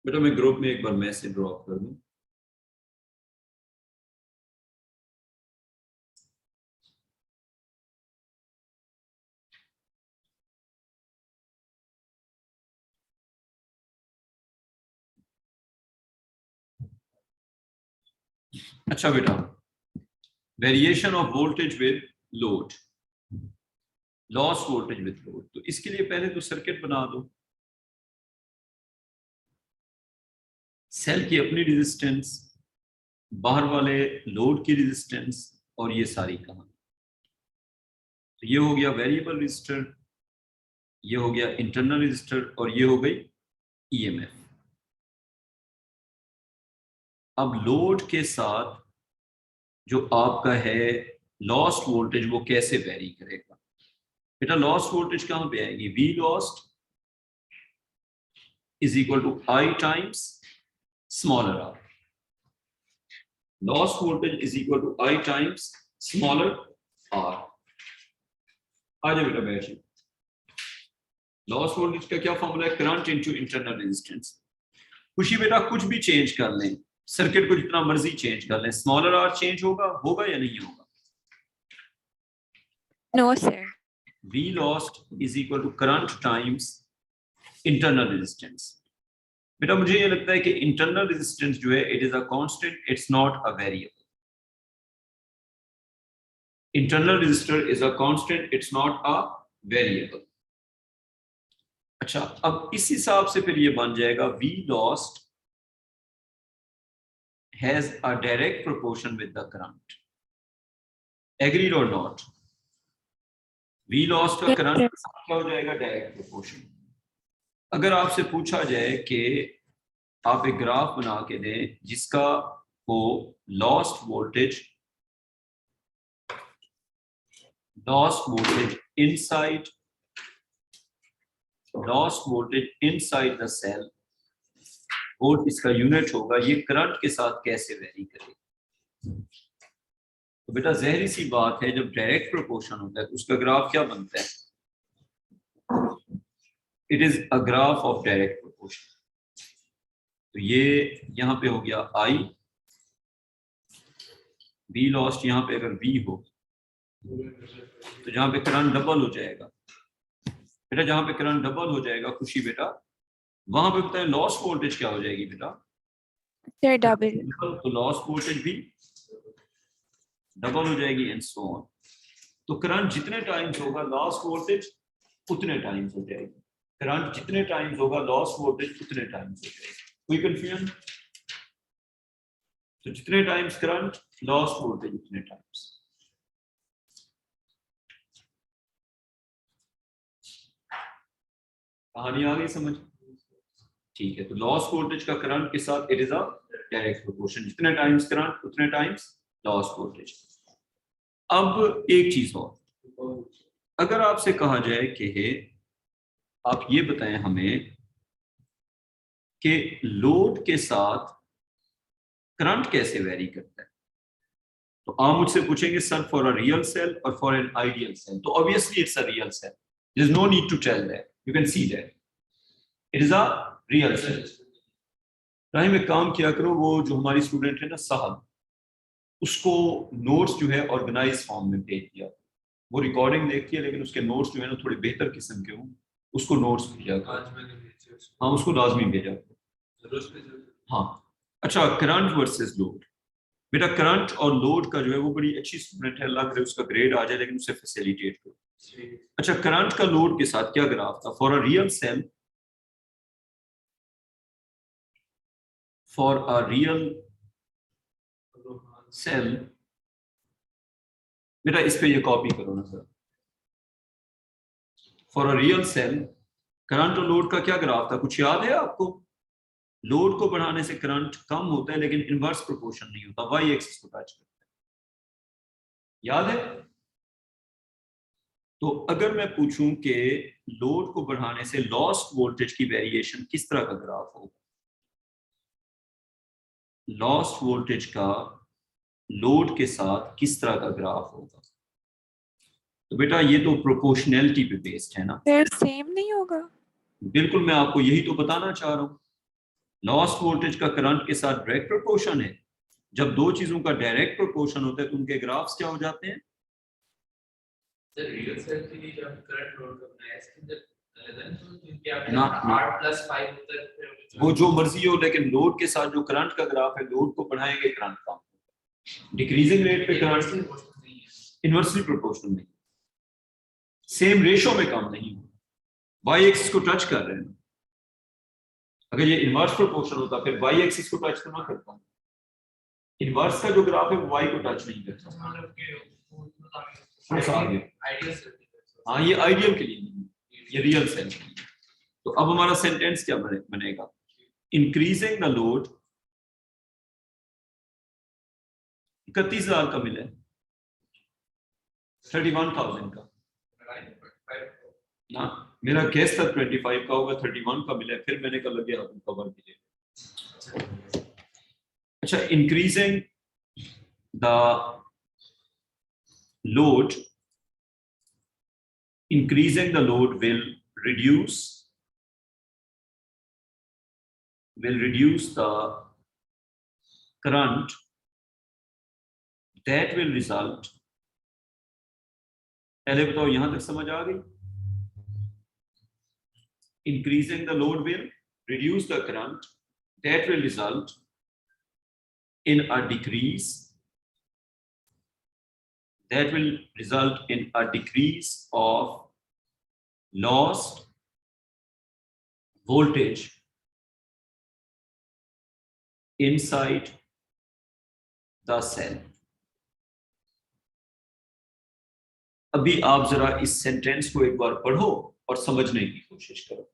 बेटा मैं ग्रुप में एक बार मैसेज ड्रॉप कर दूं। अच्छा बेटा, variation of voltage with load, loss voltage with load, तो इसके लिए पहले तो सर्किट बना दो। सेल की अपनी रेजिस्टेंस, बाहर वाले लोड की रेजिस्टेंस, और ये सारी कहानी। तो ये हो गया वेरिएबल रेजिस्टर, ये हो गया इंटरनल रेजिस्टर, और ये हो गई ईएमएफ। अब लोड के साथ जो आपका है लॉस्ट वोल्टेज, वो कैसे वेरी करेगा? बेटा लॉस्ट वोल्टेज कहां पे आएगी? V lost is equal to I times smaller r. Lost voltage is equal to I times smaller r. आ जाए बेटा बैठिए। लॉस्ट वोल्टेज का क्या फॉर्मूला है? Current into internal resistance. खुशी बेटा कुछ भी चेंज कर लें, सर्किट को जितना मर्जी चेंज कर लें, स्मॉलर आर चेंज होगा या नहीं होगा? No sir. V lost is equal to current times internal resistance। बेटा मुझे ये लगता है कि इंटरनल रेजिस्टेंस जो है it is a constant, it's not a variable. Internal resistor is a constant, it's not a variable. अच्छा, अब इस हिसाब से फिर ये बन जाएगा V lost has a direct proportion with the current। Agreed or not? V lost का करंट क्या हो जाएगा? Direct proportion. अगर आपसे पूछा जाए कि आप एक ग्राफ बना के दें जिसका वो lost voltage inside the cell, volt इसका यूनिट होगा, ये करंट के साथ कैसे वेरी करेगा? तो बेटा जहरी सी बात है, जब डायरेक्ट प्रोपोर्शन होता है तो उसका ग्राफ क्या बनता है? It is a graph of direct proportion. तो ये यहां पे हो गया आई, वी लॉस्ट यहां पे अगर वी हो तो जहां पे करंट डबल हो जाएगा। बेटा जहां पे करंट डबल हो जाएगा खुशी बेटा, वहां पे बताए लॉस्ट वोल्टेज क्या हो जाएगी बेटा? Sir double. तो लॉस्ट वोल्टेज भी डबल हो जाएगी एंड सो ऑन। तो करंट जितने टाइम्स होगा लॉस्ट वोल्टेज उतने टाइम्स हो जाएगी। करंट जितने टाइम्स होगा लॉस्ट वोल्टेज उतने टाइम्स हो जाएगी। कोई कंफ्यूजन? तो जितने टाइम्स करंट लॉस्ट वोल्टेज उतने टाइम्स। कहानी आ गई समझ? ठीक है, तो लॉस्ट वोल्टेज का करंट के साथ it is a direct proportion, जितने टाइम्स करंट उतने टाइम्स लॉस्ट वोल्टेज। अब एक चीज और, अगर आपसे कहा जाए कि आप ये बताएं हमें कि लोड के साथ करंट कैसे वेरी करता है, तो आप मुझसे पूछेंगे sir for a real cell और फॉर एन आइडियल सेल, तो obviously it's a real cell, there is no need to tell that, you can see that it is a real cell. Rahi में काम किया करो, वो जो हमारी स्टूडेंट है ना साहब, उसको नोट्स जो है ऑर्गेनाइज फॉर्म में भेज दिया। वो रिकॉर्डिंग देखती है लेकिन उसके नोट्स जो है ना थोड़े बेहतर किस्म के हों, उसको नोट्स भेजा करो। हाँ उसको लाजमी भेजा करो। हाँ अच्छा, करंट वर्सेस लोड। बेटा करंट और लोड का जो है वो बड़ी अच्छी स्टूडेंट है, अल्लाह करे उसका ग्रेड आ जाए, लेकिन उसे फैसिलिटेट करो। अच्छा, करंट का लोड के साथ क्या ग्राफ था? For a real cell, for a real cell, बेटा इस पे ये कॉपी करो ना sir. For a real cell current और लोड का क्या ग्राफ था, कुछ याद है आपको? लोड को बढ़ाने से करंट कम होता है लेकिन इनवर्स प्रोपोर्शन नहीं होता, वाई एक्सिस को टच करता है, याद है? तो अगर मैं पूछूं कि लोड को बढ़ाने से लॉस्ट वोल्टेज की वेरिएशन किस तरह का ग्राफ होगा, लॉस्ट वोल्टेज का लोड के साथ किस तरह का ग्राफ होगा, तो बेटा ये तो प्रोपोर्शनैलिटी पे बेस्ड है ना। सर सेम नहीं होगा? बिल्कुल, मैं आपको यही तो बताना चाह रहा हूं। लॉस्ट वोल्टेज का करंट के साथ डायरेक्ट प्रोपोर्शन है। जब दो चीजों का डायरेक्ट प्रोपोर्शन होता है तो उनके ग्राफ्स क्या हो जाते हैं? सर रियल सेल के लिए जो हम करंट लोड करना है इसके अंदर क्योंकि आपने ना 8 + 5 होता है फिर वो जो मर्जी हो, लेकिन लोड के साथ जो करंट का ग्राफ है, लोड को बढ़ाएंगे करंट कम होगा। डिक्रीजिंग रेट पे करंट नहीं है। इनवर्सली प्रोपोर्शनल नहीं, सेम रेशो में कम नहीं होगा। वाई एक्सिस को टच कर रहे हैं, अगर ये इनवर्स प्रोपोर्शन होता फिर वाई एक्सिस को टच तो ना करता। इनवर्स का जो ग्राफ है वो वाई को टच नहीं करता। मतलब कि थोड़ा सा आगे। आइडियल सेल हाँ, ये आइडियल के लिए नहीं, ये रियल सेल के लिए। तो अब हमारा सेंटेंस क्या बनेगा? इंक्रीजिंग द लोड 31,000 का मिला है, 31,000 का ना, मेरा केस था 25 का होगा, 31 का मिला है, फिर मैंने कहा लगे आप कवर कीजिए। अच्छा, increasing the load will reduce the current that will result, पहले बताओ यहां तक समझ आ गई? Increasing the load will reduce the current that will result in a decrease of lost voltage inside the cell। अभी आप जरा इस सेंटेंस को एक बार पढ़ो और समझने की कोशिश करो।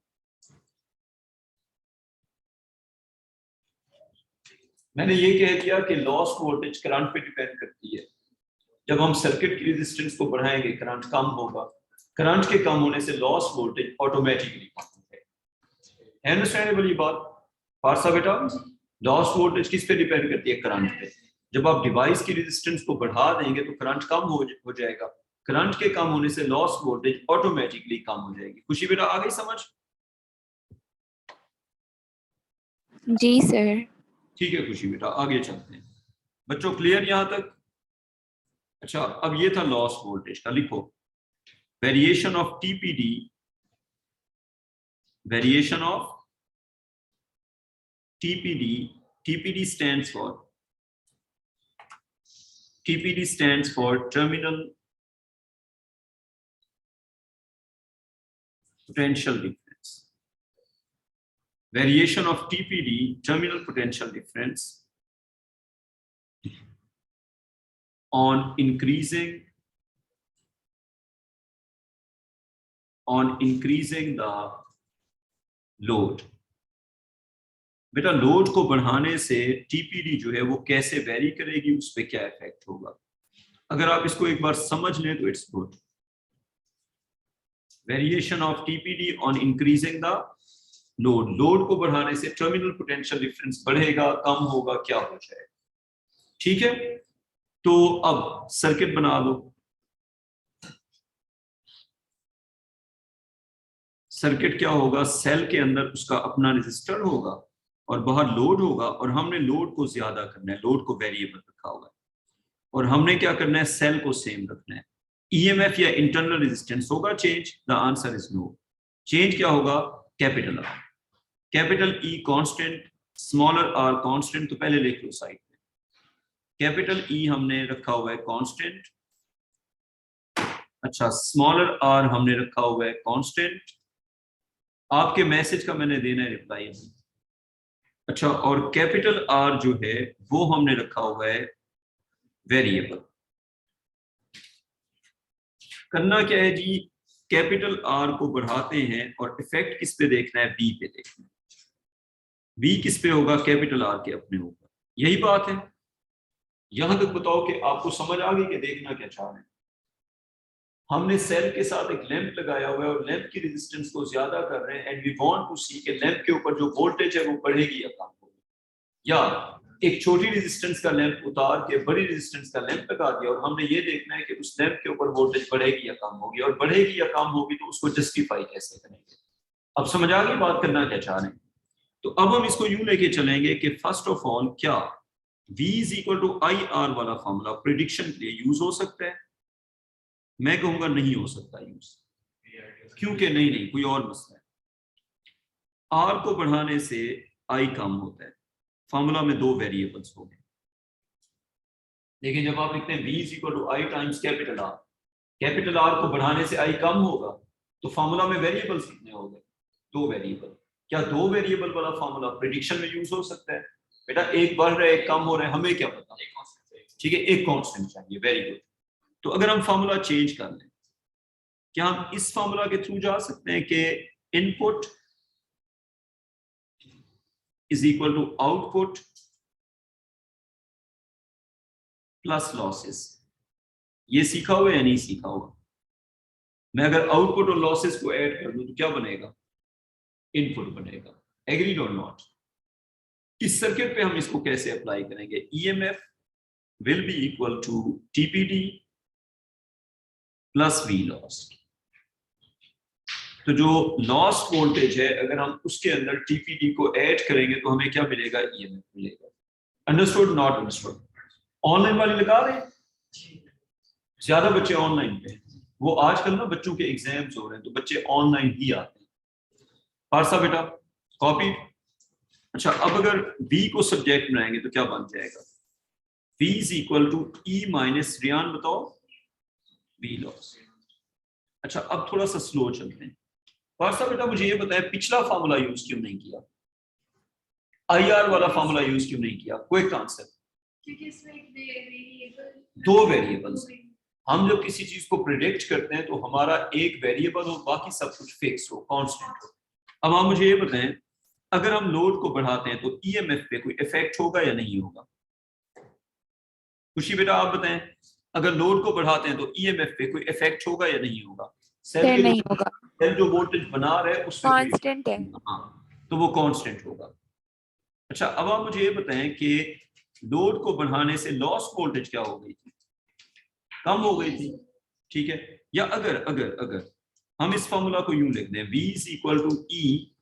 मैंने ये कह दिया कि लॉस्ट वोल्टेज करंट पे डिपेंड करती है। जब हम सर्किट की रेजिस्टेंस को बढ़ाएंगे करंट कम होगा, करंट के कम होने से लॉस्ट वोल्टेज ऑटोमेटिकली कम हो जाएगा। अंडरस्टैंडेबल ये बात? फारसा बेटा, लॉस्ट वोल्टेज किस पे डिपेंड करती है? करंट पे। जब आप डिवाइस की रेजिस्टेंस को बढ़ा देंगे तो करंट कम हो जाएगा, करंट के कम होने से लॉस्ट वोल्टेज ऑटोमेटिकली कम हो जाएगी। खुशी बेटा आ गई समझ? जी सर। ठीक है खुशी बेटा, आगे चलते हैं। बच्चों क्लियर यहां तक? अच्छा, अब ये था लॉस्ट वोल्टेज का। लिखो variation of TPD, variation of TPD, TPD stands for terminal potential difference. Variation of TPD, terminal potential difference, on increasing the load। बेटा लोड को बढ़ाने से टीपीडी जो है वो कैसे वेरी करेगी, उस पर क्या इफेक्ट होगा? अगर आप इसको एक बार समझ लें तो it's good. Variation of TPD on increasing the load, load को बढ़ाने से टर्मिनल पोटेंशियल डिफरेंस बढ़ेगा, कम होगा, क्या हो जाएगा? ठीक है, तो अब सर्किट बना दो। सर्किट क्या होगा? सेल के अंदर उसका अपना रेजिस्टर होगा और बाहर लोड होगा, और हमने लोड को ज्यादा करना है, लोड को वेरिएबल रखा हुआ है, और हमने क्या करना है? सेल को सेम रखना है। ईएमएफ या इंटरनल रेजिस्टेंस होगा change? The answer is no. Change क्या होगा? Capital R, capital E constant, smaller r constant. तो पहले लिख लो साइड में, कैपिटल ई हमने रखा हुआ है कांस्टेंट, अच्छा स्मॉलर आर हमने रखा हुआ है कांस्टेंट। आपके मैसेज का मैंने देना है रिप्लाई। अच्छा, और कैपिटल आर जो है वो हमने रखा हुआ है वेरिएबल। करना क्या है जी? कैपिटल आर को बढ़ाते हैं और इफेक्ट किस पे देखना है? बी पे देखना है। बी किस पे होगा? कैपिटल आर के अपने ऊपर। यही बात है। यहां तक बताओ कि आपको समझ आ गई कि देखना क्या चाह रहे हैं? हमने सेल के साथ एक लैंप लगाया हुआ है और लैंप की रेजिस्टेंस को ज्यादा कर रहे हैं, एंड वी वांट टू सी कि लैंप के ऊपर जो वोल्टेज है वो बढ़ेगी या कम होगी। या एक छोटी रेजिस्टेंस का लैंप उतार के बड़ी रेजिस्टेंस का लैंप लगा दिया और हमने ये देखना है कि उस लैंप के ऊपर वोल्टेज बढ़ेगी या कम होगी, और बढ़ेगी या कम होगी तो उसको जस्टिफाई कैसे करेंगे? अब समझ आ गई बात? करना क्या चाह रहे हैं? तो अब हम इसको यूं लेके चलेंगे कि फर्स्ट ऑफ ऑल क्या v is equal to I R वाला फॉर्मूला प्रिडिक्शन के लिए यूज हो सकता है? मैं कहूंगा नहीं हो सकता यूज। क्योंकि नहीं, कोई और मसला है। r को बढ़ाने से i कम होता है, फॉर्मूला में दो वेरिएबल्स हो गए। लेकिन जब आप लिखते हैं v is equal to I times capital R को बढ़ाने से i कम होगा, तो फॉर्मूला में वेरिएबल्स कितने हो गए? दो वेरिएबल। क्या दो वेरिएबल वाला फॉर्मूला प्रेडिक्शन में यूज हो सकता है? बेटा एक बढ़ रहा है एक कम हो रहा है, हमें क्या पता, ठीक है, एक कांस्टेंट चाहिए। Very good. तो अगर हम फॉर्मूला चेंज कर लें, क्या हम इस फॉर्मूला के थ्रू जा सकते हैं कि input is equal to output plus losses? ये सीखा हुआ या नहीं सीखा हुआ? मैं अगर आउटपुट और लॉसेस को ऐड कर दूं तो क्या बनेगा? इनपुट बनेगा। एग्रीड और नॉट? इस सर्किट पे हम इसको कैसे अप्लाई करेंगे? EMF will be equal to TPD plus V lost. तो जो लॉस्ट वोल्टेज है अगर हम उसके अंदर टीपीडी को ऐड करेंगे तो हमें क्या मिलेगा? ईएमएफ मिलेगा। Understood not understood? ऑनलाइन वाले लगा रहे हैं? ज्यादा बच्चे ऑनलाइन पे हैं। वो आजकल ना बच्चों के एग्जाम्स हो रहे हैं तो बच्चे ऑनलाइन ही आते हैं। पारसा बेटा कॉपी। अच्छा, अब अगर v को सब्जेक्ट बनाएंगे तो क्या बन जाएगा? v is equal to E minus, Riyan बताओ, v लॉस। अच्छा, अब थोड़ा सा स्लो चलते हैं। पारसा बेटा मुझे ये बताएं, पिछला फार्मूला यूज क्यों नहीं किया? IR वाला फार्मूला यूज क्यों नहीं किया? Quick answer. क्योंकि इसमें दो वेरिएबल्स। हम जब किसी चीज को प्रिडिक्ट करते हैं तो हमारा एक वेरिएबल हो, बाकी सब कुछ फिक्स हो, कांस्टेंट हो। अब आप मुझे ये बताएं, अगर हम लोड को बढ़ाते हैं तो ईएमएफ पे कोई इफेक्ट होगा या नहीं होगा? खुशी बेटा आप बताएं, अगर लोड को बढ़ाते हैं तो ईएमएफ पे कोई इफेक्ट होगा या नहीं होगा? सर नहीं होगा, सेल जो वोल्टेज बना रहा है उसमें कांस्टेंट है। हाँ, तो वो कांस्टेंट होगा। अच्छा, अब आप मुझे ये बताएं कि लोड को बढ़ाने से लॉस वोल्टेज क्या हो गई थी? कम हो गई थी, ठीक है। या अगर अगर अगर हम इस फॉर्मूला को यूं लिख दें, v is equal to E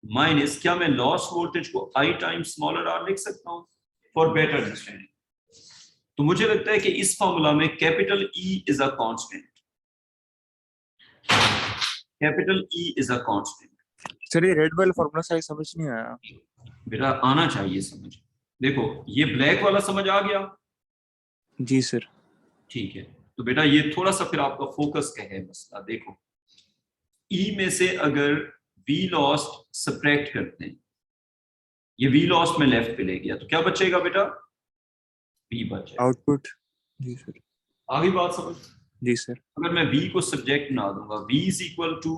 minus, क्या मैं लॉस वोल्टेज को i टाइम्स स्मॉलर r लिख सकता हूं फॉर बेटर अंडरस्टैंडिंग? तो मुझे लगता है कि इस फॉर्मूला में capital E is a constant. Capital E is a constant. Sir ये रेड वाला फॉर्मूला सही समझ नहीं आया। बेटा आना चाहिए समझ। देखो ये ब्लैक वाला समझ आ गया? जी सर। ठीक है, तो बेटा ये थोड़ा सा फिर आपका फोकस का है मसला। देखो E में से अगर V लॉस्ट सब्ट्रैक्ट करते हैं, ये V लॉस्ट में लेफ्ट पे ले गया तो क्या बचेगा बेटा? V बचेगा। आउटपुट। जी सर। आगे बात समझ? जी सर। अगर मैं V को सब्जेक्ट बना दूंगा, V is equal to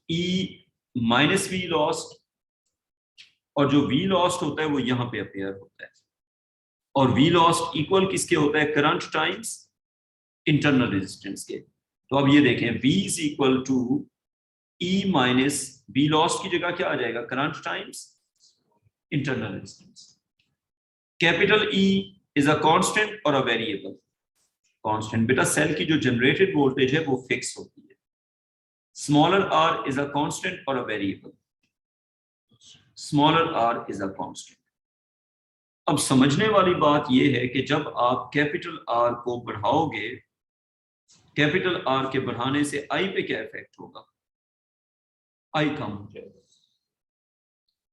E minus V lost, और जो V लॉस्ट होता है वो यहाँ पे अपेयर होता है, और V लॉस्ट इक्वल किसके होता है? करंट टाइम्स इंटरनल रेजिस्टेंस के। तो अब ये देखें, V is equal to E minus V lost की जगह क्या आ जाएगा? Current times internal resistance. Capital E is a constant और अ वेरिएबल? कांस्टेंट। बेटा सेल की जो जनरेटेड वोल्टेज है वो फिक्स होती है। Smaller r is a constant और a variable? Smaller r is a constant. अब समझने वाली बात यह है कि जब आप कैपिटल R को बढ़ाओगे, कैपिटल R के बढ़ाने से I पे क्या इफेक्ट होगा? I कम हो जाएगा।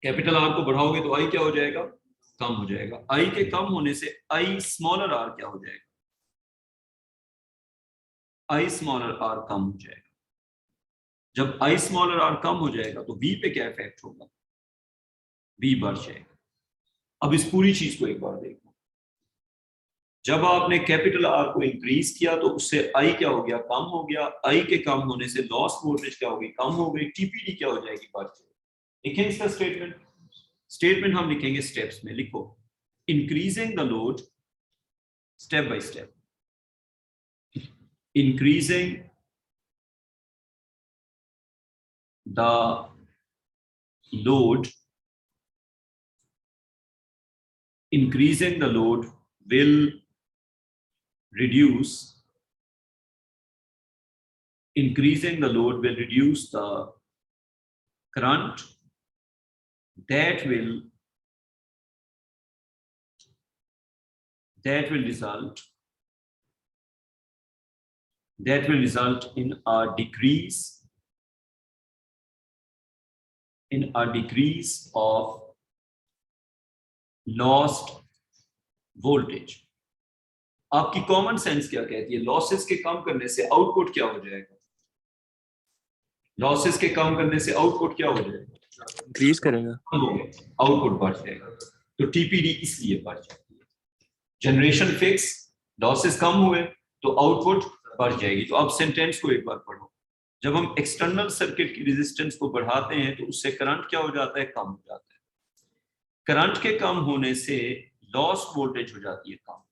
कैपिटल R को बढ़ाओगे तो I क्या हो जाएगा? कम हो जाएगा। I के कम होने से I स्मॉलर r क्या हो जाएगा? I स्मॉलर r कम हो जाएगा। जब I स्मॉलर r कम हो जाएगा तो V पे क्या इफेक्ट होगा? V बढ़ जाएगा। अब इस पूरी चीज को एक बार देखो, जब आपने कैपिटल R को इंक्रीज किया तो उससे I क्या हो गया? कम हो गया। I के कम होने से लॉस वोल्टेज क्या होगी? कम हो गई। टीपीडी क्या हो जाएगी? बढ़ जाएगी। लिखें इसका स्टेटमेंट। स्टेटमेंट हम लिखेंगे स्टेप्स में। लिखो, increasing the load step by step, increasing the load, increasing the load will reduce, increasing the load will reduce the current that will result in a decrease of lost voltage. आपकी common sense क्या कहती है? Losses के कम करने से output क्या हो जाएगा? लॉसेस के कम करने से आउटपुट क्या हो जाएगा? इंक्रीज करेगा, आउटपुट बढ़ जाएगा। तो टीपीडी इसलिए बढ़ जाती है। जनरेशन फिक्स, लॉसेस कम हुए तो आउटपुट बढ़ जाएगी। तो अब सेंटेंस को एक बार पढ़ो। जब हम एक्सटर्नल सर्किट की रेजिस्टेंस को बढ़ाते हैं तो उससे करंट क्या हो जाता है? कम हो जाता है। करंट के कम होने से लॉस वोल्टेज हो जाती है कम।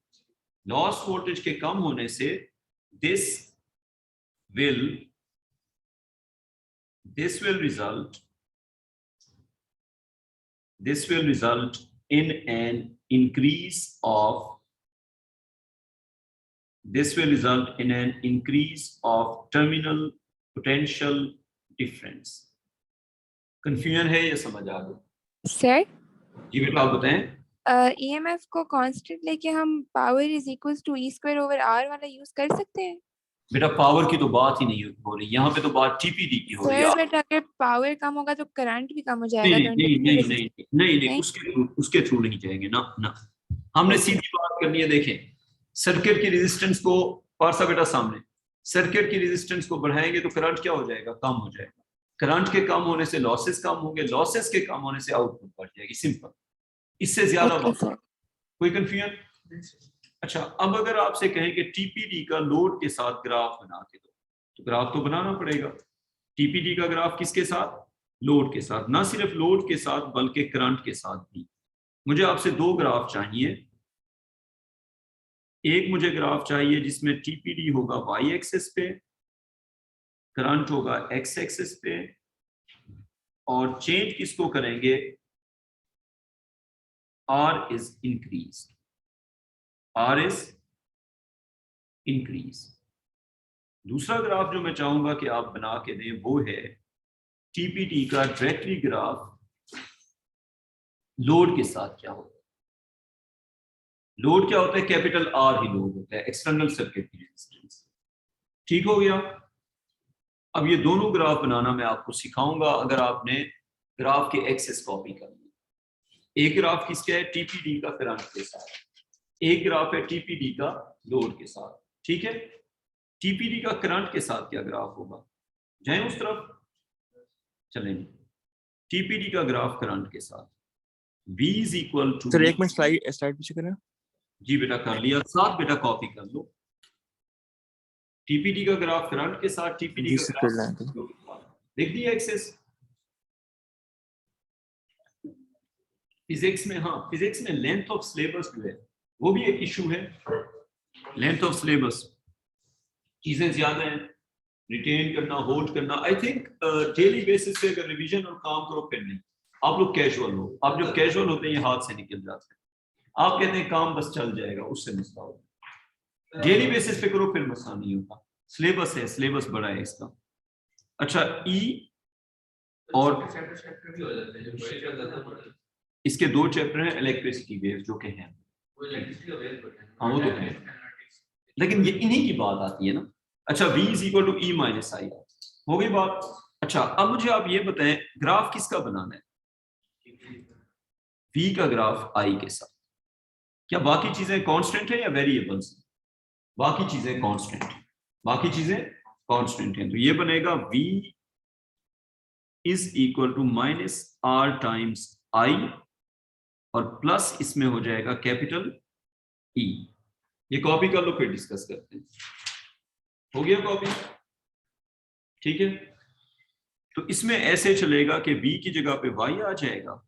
लॉस वोल्टेज के कम होने से this will result in an increase of terminal potential difference. Confusion है या समझ आ गया? सर जी बेटा आप बताएं। ईएमएफ को कांस्टेंट लेके हम power is equals to E square over R वाला यूज कर सकते हैं? बेटा पावर की तो बात ही नहीं हो रही, यहाँ पे तो बात टीपीडी की हो रही है। सर बेटा अगर पावर कम होगा तो करंट भी कम हो जाएगा। नहीं तो नहीं नहीं नहीं नहीं नहीं उसके थ्रू नहीं जाएंगे ना ना। हमने सीधी बात करनी है। देखें सर्किट की रेजिस्टेंस को पारसा बेटा सामने, सर्किट की रेजिस्टेंस को बढ़ाएंगे तो करंट क्या हो जाएगा? कम हो जाएगा। करंट के कम होने से लॉसेस कम होंगे, लॉसेस के कम होने से आउटपुट बढ़ जाएगी। सिंपल, इससे ज्यादा बात। कोई कंफ्यूजन? अच्छा अब अगर आपसे कहें कि टीपीडी का लोड के साथ ग्राफ बना के दो, तो ग्राफ तो बनाना पड़ेगा। टीपीडी का ग्राफ किसके साथ? लोड के साथ। ना सिर्फ लोड के साथ बल्कि करंट के साथ भी। मुझे आपसे दो ग्राफ चाहिए। एक मुझे ग्राफ चाहिए जिसमें टीपीडी होगा वाई एक्सिस पे, करंट होगा एक्स एक्सिस पे, और चेंज किसको करेंगे? R is increase. दूसरा ग्राफ जो मैं चाहूंगा कि आप बना के दें वो है टीपीडी का डायरेक्टली ग्राफ लोड के साथ क्या होता है। लोड क्या होता है? कैपिटल आर ही लोड होता है, एक्सटर्नल सर्किट की रेजिस्टेंस। ठीक हो गया? अब ये दोनों ग्राफ बनाना मैं आपको सिखाऊंगा अगर आपने ग्राफ के एक्सेस कॉपी कर ली। एक ग्राफ किसका है? टीपीडी का करंट के साथ, एक ग्राफ है टीपीडी का लोड के साथ। ठीक है, टीपीडी का करंट के साथ क्या ग्राफ होगा? जाएं उस तरफ, चलेंगे। टीपीडी का ग्राफ करंट के साथ V is equal to. Sir एक मिनट स्लाइड पीछे करें। जी बेटा कर लिया, साथ बेटा कॉपी कर लो। टीपीडी का ग्राफ करंट के साथ, टीपीडी का ग्राफ लिख दिया एक्सेस। फिजिक्स में, हाँ फिजिक्स में लेंथ ऑफ सिलेबस जो है वो भी एक इशू है। लेंथ ऑफ सिलेबस, चीजें ज्यादा हैं, रिटेन करना, होल्ड करना। आई थिंक डेली बेसिस पे अगर रिवीजन और काम करो फिर नहीं। आप लोग कैजुअल हो, आप जो कैजुअल होते हैं ये हाथ से निकल जाते हैं। आप कहते हैं काम बस चल जाएगा, उससे मसला होगा। डेली बेसिस पे करो फिर मसला नहीं होता। सिलेबस है, सिलेबस बड़ा है इसका। अच्छा ई और इसके दो चैप्टर हैं, इलेक्ट्रिसिटी वेव जो के हैं, हाँ वो तो है, लेकिन ये इन्हीं की बात आती है ना। अच्छा V is equal to E minus I, हो गई बात। अच्छा अब मुझे आप ये बताएं ग्राफ किसका बनाना है? V का ग्राफ I के साथ। क्या बाकी चीजें कांस्टेंट है या वेरिएबल्स? बाकी चीजें कांस्टेंट, बाकी चीजें कांस्टेंट हैं। तो ये बनेगा V is equal to minus R times I और प्लस इसमें हो जाएगा कैपिटल E। ये कॉपी कर लो फिर डिस्कस करते हैं। हो गया कॉपी? ठीक है, तो इसमें ऐसे चलेगा कि V की जगह पे Y आ जाएगा,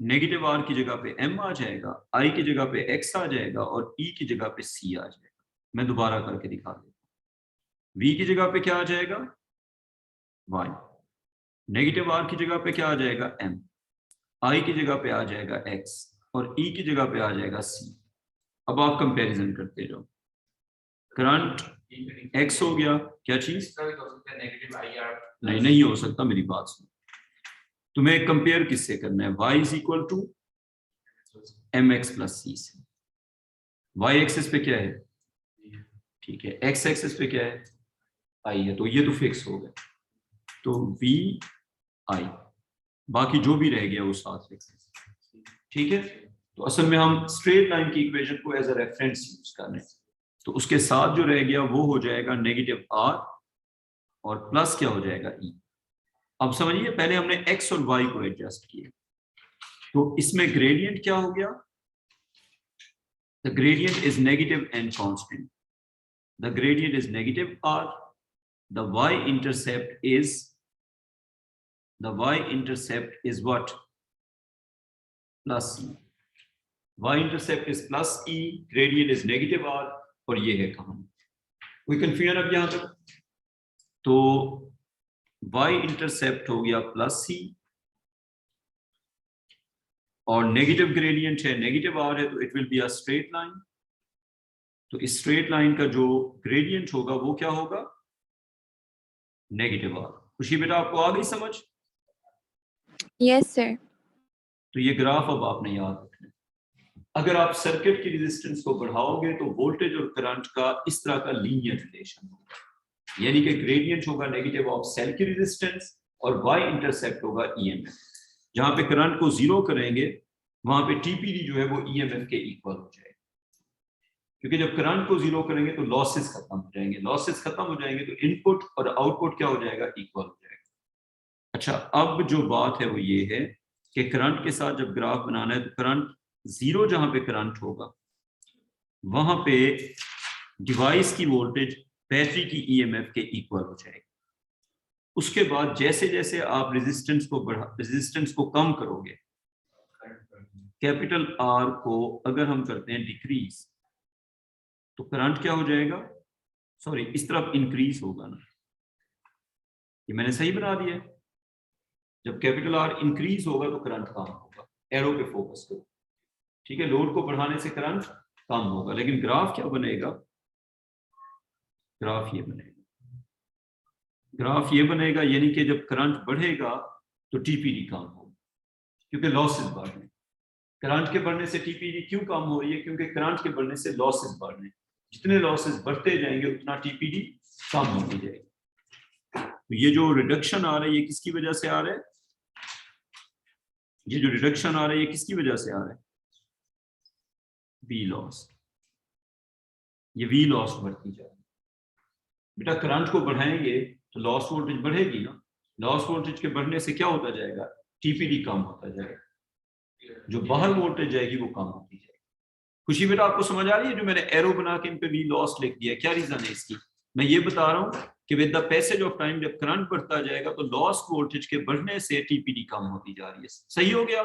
नेगेटिव R की जगह पे M आ जाएगा, I की जगह पे X आ जाएगा और E की जगह पे C आ जाएगा। मैं दोबारा करके दिखा देता हूं। V की जगह पे क्या आ जाएगा? Y, नेगेटिव R की जगह पे क्या आ जाएगा? M, I की जगह पे आ जाएगा X और E की जगह पे आ जाएगा C। अब आप कंपैरिजन करते जाओ। करंट X हो गया, क्या चीज? नहीं नहीं हो सकता, मेरी बात सुनो। तुम्हें कंपेयर किससे करना है? y is equal to mx plus c से। y एक्सिस पे क्या है? ठीक है, x एक्सिस पे क्या है? i है, तो ये तो फिक्स हो गया। तो v i, बाकी जो भी रह गया वो साथ फिक्स है। ठीक है, तो असल में हम स्ट्रेट लाइन की इक्वेशन को एज अ रेफरेंस यूज कर रहे हैं, तो उसके साथ जो रह गया वो हो जाएगा नेगेटिव r और प्लस क्या हो जाएगा e। अब समझिए, पहले हमने x और y को एडजस्ट किया, तो इसमें ग्रेडियंट क्या हो गया? The gradient is negative and constant. The gradient is negative r. The y-intercept is what? Plus e. Y-intercept is plus e. Gradient is negative r. और ये है कहानी। कोई कंफ्यूजन अब यहां तक? तो y-intercept हो गया प्लस c और नेगेटिव ग्रेडियंट है, नेगेटिव आर है, तो it will be a straight line. तो इस स्ट्रेट लाइन का जो ग्रेडियंट होगा वो क्या होगा? Negative R. खुशी बेटा, आपको आ गई समझ? Yes sir. तो ये ग्राफ अब आपने याद रखना है। अगर आप सर्किट की रेजिस्टेंस को बढ़ाओगे तो वोल्टेज और करंट का इस तरह का लीनियर रिलेशन होगा, यानी कि ग्रेडियंट होगा नेगेटिव ऑफ सेल की रेजिस्टेंस और वाई इंटरसेप्ट होगा ईएमएफ। जहां पे करंट को जीरो करेंगे वहां पे टीपीडी जो है वो ईएमएफ के इक्वल हो जाएगा, क्योंकि जब करंट को जीरो करेंगे तो लॉसेस खत्म हो जाएंगे, लॉसेस खत्म हो जाएंगे तो इनपुट और आउटपुट क्या हो जाएगा? इक्वल हो जाएगा। अच्छा, अब जो बात है वो ये है कि करंट के साथ जब ग्राफ बनाना है तो करंट जीरो, जहां पे करंट होगा वहां पे डिवाइस की वोल्टेज बैटरी की ईएमएफ के इक्वल हो जाएगी। उसके बाद जैसे जैसे आप रेजिस्टेंस को कम करोगे, कैपिटल आर को अगर हम करते हैं डिक्रीज, तो करंट क्या हो जाएगा? सॉरी, इस तरफ इंक्रीज होगा ना, ये मैंने सही बना दिया है। जब कैपिटल आर इंक्रीज होगा तो करंट कम होगा, एरो पे फोकस करो। ठीक है, लोड को बढ़ाने से करंट कम होगा, लेकिन ग्राफ क्या बनेगा? ग्राफ ये बनेगा, ग्राफ ये बनेगा, यानी कि जब करंट बढ़ेगा तो टीपीडी कम होगा, क्योंकि लॉसेस बढ़ रहे हैं। करंट के बढ़ने से टीपीडी क्यों कम हो रही है? क्योंकि करंट के बढ़ने से लॉसेस बढ़ रहे हैं। जितने लॉसेस बढ़ते जाएंगे उतना टीपीडी कम होती जाएगी। तो ये जो रिडक्शन आ रहा है ये किसकी वजह से आ रहा है? ये जो रिडक्शन आ रहा है ये किसकी वजह से आ रहा है? V loss. ये वी लॉस बढ़ती जाएगी। बेटा, करंट को बढ़ाएंगे तो लॉस वोल्टेज बढ़ेगी ना, लॉस वोल्टेज के बढ़ने से क्या होता जाएगा? टीपीडी कम होता जाएगा, जो बाहर वोल्टेज जाएगी वो कम होती जाएगी। खुशी बेटा, आपको समझ आ रही है? जो मैंने एरो बना के इन पे वी लॉस लिख दिया, क्या रीजन है इसकी? मैं ये बता रहा हूं कि with the passage of time जब करंट बढ़ता जाएगा तो लॉस वोल्टेज के बढ़ने से टीपीडी कम होती जा रही है। सही हो गया?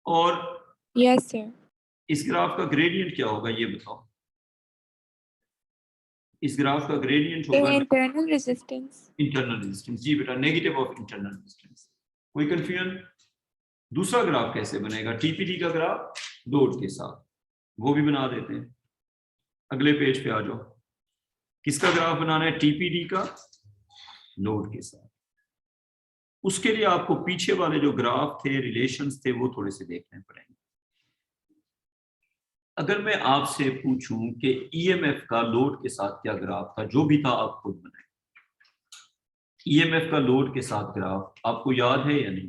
और यस सर। इस ग्राफ का ग्रेडियंट क्या होगा ये बताओ? इस ग्राफ का ग्रेडियंट होगा इंटरनल रेजिस्टेंस। Internal resistance. जी बेटा, नेगेटिव ऑफ इंटरनल रेजिस्टेंस। कोई कंफ्यूजन? दूसरा ग्राफ कैसे बनेगा? टीपीडी का ग्राफ लोड के साथ, वो भी बना देते हैं। अगले पेज पे आ जाओ। किसका ग्राफ बनाना है? टीपीडी का लोड के साथ। उसके लिए आपको पीछे वाले जो ग्राफ थे, रिलेशंस थे, वो थोड़े से देखने पड़ेंगे। अगर मैं आपसे पूछूं कि ईएमएफ का लोड के साथ क्या ग्राफ था, जो भी था आप खुद बनाए। ईएमएफ का लोड के साथ ग्राफ आपको याद है या नहीं?